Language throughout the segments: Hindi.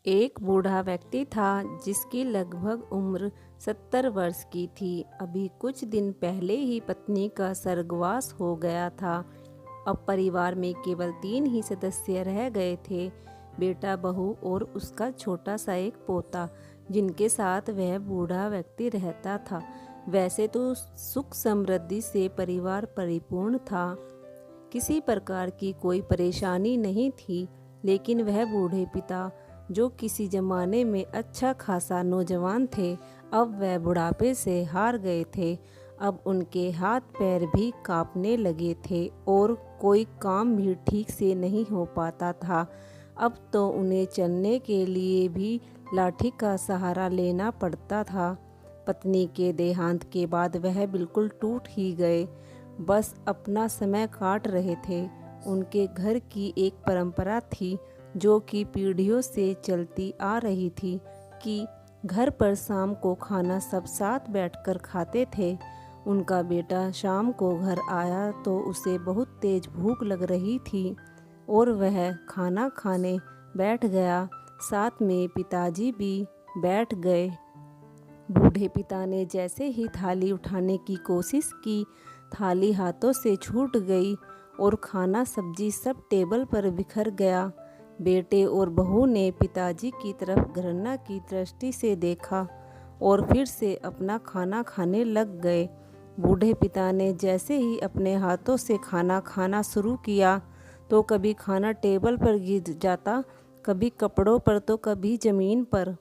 एक बूढ़ा व्यक्ति था जिसकी लगभग उम्र 70 वर्ष की थी। अभी कुछ दिन पहले ही पत्नी का स्वर्गवास हो गया था। अब परिवार में केवल 3 ही सदस्य रह गए थे, बेटा, बहू और उसका छोटा सा एक पोता, जिनके साथ वह बूढ़ा व्यक्ति रहता था। वैसे तो सुख समृद्धि से परिवार परिपूर्ण था, किसी प्रकार की कोई परेशानी नहीं थी, लेकिन वह बूढ़े पिता, जो किसी जमाने में अच्छा खासा नौजवान थे, अब वह बुढ़ापे से हार गए थे। अब उनके हाथ पैर भी कांपने लगे थे और कोई काम भी ठीक से नहीं हो पाता था। अब तो उन्हें चलने के लिए भी लाठी का सहारा लेना पड़ता था। पत्नी के देहांत के बाद वह बिल्कुल टूट ही गए, बस अपना समय काट रहे थे। उनके घर की एक परंपरा थी जो कि पीढ़ियों से चलती आ रही थी कि घर पर शाम को खाना सब साथ बैठकर खाते थे। उनका बेटा शाम को घर आया तो उसे बहुत तेज भूख लग रही थी और वह खाना खाने बैठ गया। साथ में पिताजी भी बैठ गए। बूढ़े पिता ने जैसे ही थाली उठाने की कोशिश की, थाली हाथों से छूट गई और खाना सब्जी सब टेबल पर बिखर गया। बेटे और बहू ने पिताजी की तरफ घृणा की दृष्टि से देखा और फिर से अपना खाना खाने लग गए। बूढ़े पिता ने जैसे ही अपने हाथों से खाना खाना शुरू किया तो कभी खाना टेबल पर गिर जाता, कभी कपड़ों पर तो कभी ज़मीन पर।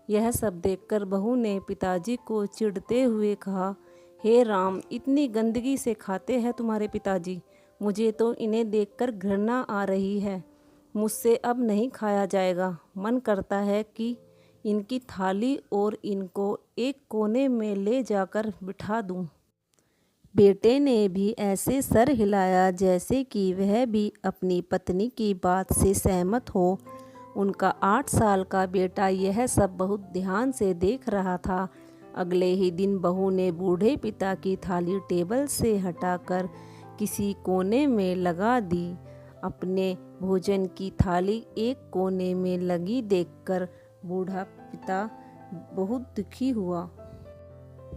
यह सब देखकर बहू ने पिताजी को चिढ़ते हुए कहा, हे राम, इतनी गंदगी से खाते हैं तुम्हारे पिताजी। मुझे तो इन्हें देखकर घृणा आ रही है। मुझसे अब नहीं खाया जाएगा। मन करता है कि इनकी थाली और इनको एक कोने में ले जाकर बिठा दूं। बेटे ने भी ऐसे सर हिलाया जैसे कि वह भी अपनी पत्नी की बात से सहमत हो। उनका 8 साल का बेटा यह सब बहुत ध्यान से देख रहा था। अगले ही दिन बहू ने बूढ़े पिता की थाली टेबल से हटाकर किसी कोने में लगा दी। अपने भोजन की थाली एक कोने में लगी देखकर बूढ़ा पिता बहुत दुखी हुआ,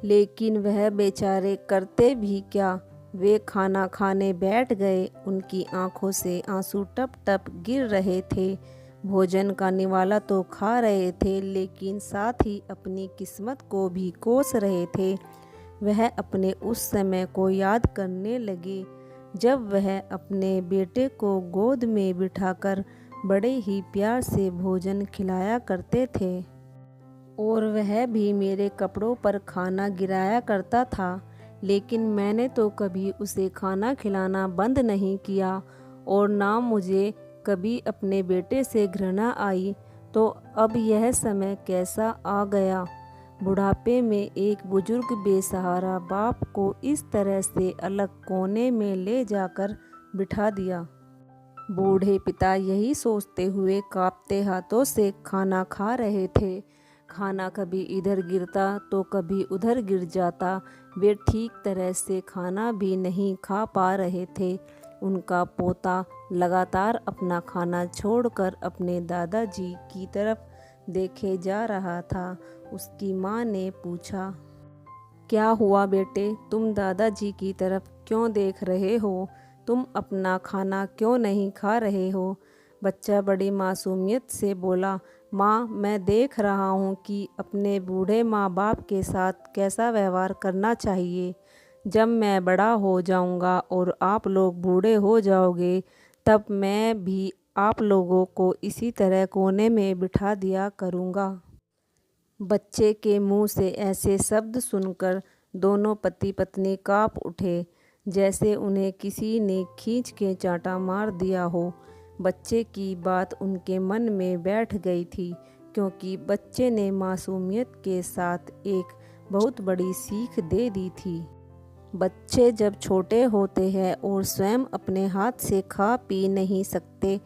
लेकिन वह बेचारे करते भी क्या। वे खाना खाने बैठ गए। उनकी आंखों से आंसू टप टप गिर रहे थे। भोजन का निवाला तो खा रहे थे, लेकिन साथ ही अपनी किस्मत को भी कोस रहे थे। वह अपने उस समय को याद करने लगे जब वह अपने बेटे को गोद में बिठाकर बड़े ही प्यार से भोजन खिलाया करते थे और वह भी मेरे कपड़ों पर खाना गिराया करता था, लेकिन मैंने तो कभी उसे खाना खिलाना बंद नहीं किया और ना मुझे कभी अपने बेटे से घृणा आई। तो अब यह समय कैसा आ गया। बुढ़ापे में एक बुजुर्ग बेसहारा बाप को इस तरह से अलग कोने में ले जाकर बिठा दिया। बूढ़े पिता यही सोचते हुए कांपते हाथों से खाना खा रहे थे। खाना कभी इधर गिरता तो कभी उधर गिर जाता। वे ठीक तरह से खाना भी नहीं खा पा रहे थे। उनका पोता लगातार अपना खाना छोड़कर अपने दादाजी की तरफ देखे जा रहा था। उसकी माँ ने पूछा, क्या हुआ बेटे, तुम दादाजी की तरफ क्यों देख रहे हो? तुम अपना खाना क्यों नहीं खा रहे हो? बच्चा बड़ी मासूमियत से बोला, माँ, मैं देख रहा हूँ कि अपने बूढ़े माँ बाप के साथ कैसा व्यवहार करना चाहिए। जब मैं बड़ा हो जाऊँगा और आप लोग बूढ़े हो जाओगे, तब मैं भी आप लोगों को इसी तरह कोने में बिठा दिया करूँगा। बच्चे के मुंह से ऐसे शब्द सुनकर दोनों पति पत्नी कांप उठे, जैसे उन्हें किसी ने खींच के चांटा मार दिया हो। बच्चे की बात उनके मन में बैठ गई थी, क्योंकि बच्चे ने मासूमियत के साथ एक बहुत बड़ी सीख दे दी थी। बच्चे जब छोटे होते हैं और स्वयं अपने हाथ से खा पी नहीं सकते,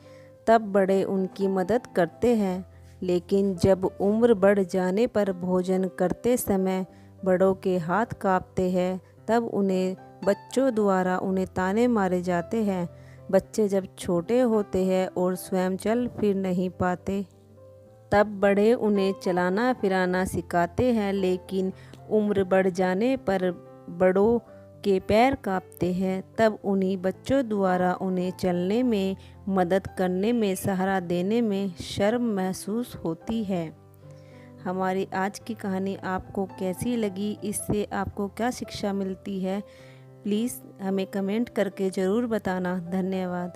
तब बड़े उनकी मदद करते हैं, लेकिन जब उम्र बढ़ जाने पर भोजन करते समय बड़ों के हाथ कांपते हैं, तब उन्हें बच्चों द्वारा उन्हें ताने मारे जाते हैं। बच्चे जब छोटे होते हैं और स्वयं चल फिर नहीं पाते, तब बड़े उन्हें चलाना फिराना सिखाते हैं, लेकिन उम्र बढ़ जाने पर बड़ों के पैर कांपते हैं। तब उन्हीं बच्चों द्वारा उन्हें चलने में मदद करने में, सहारा देने में शर्म महसूस होती है। हमारी आज की कहानी आपको कैसी लगी? इससे आपको क्या शिक्षा मिलती है? प्लीज़ हमें कमेंट करके ज़रूर बताना। धन्यवाद।